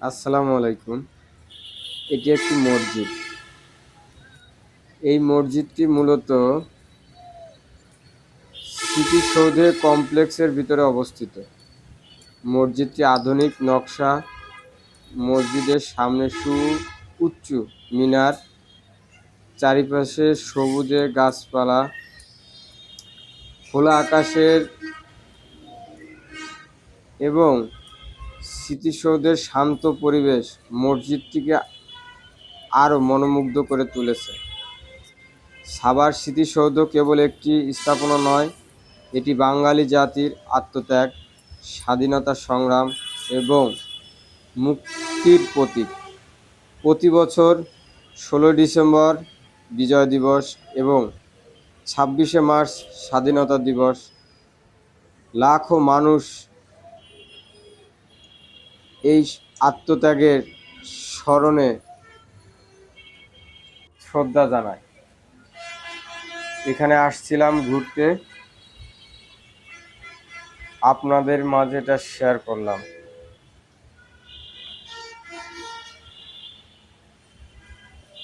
আসসালামু আলাইকুম। এটি একটি মসজিদ। এই মসজিদটি মূলত স্মৃতিসৌধের কমপ্লেক্সের ভিতরে অবস্থিত। মসজিদটি আধুনিক নকশা। মসজিদের সামনে উঁচু মিনার, চারিপাশে সবুজে গাছপালা, খোলা আকাশের এবং স্মৃতিসৌধের শান্ত পরিবেশ মসজিদটিকে আরও মনোমুগ্ধ করে তুলেছে। সাভার স্মৃতিসৌধ কেবল একটি স্থাপনা নয়, এটি বাঙালি জাতির আত্মত্যাগ, স্বাধীনতা সংগ্রাম এবং মুক্তির প্রতীক। প্রতি বছর ১৬ ডিসেম্বর বিজয় দিবস এবং ২৬শে মার্চ স্বাধীনতা দিবস লাখো মানুষ এই আত্মত্যাগের স্মরণে শ্রদ্ধা জানায়। এখানে আসছিলাম ঘুরতে, আপনাদের মাঝে এটা শেয়ার করলাম।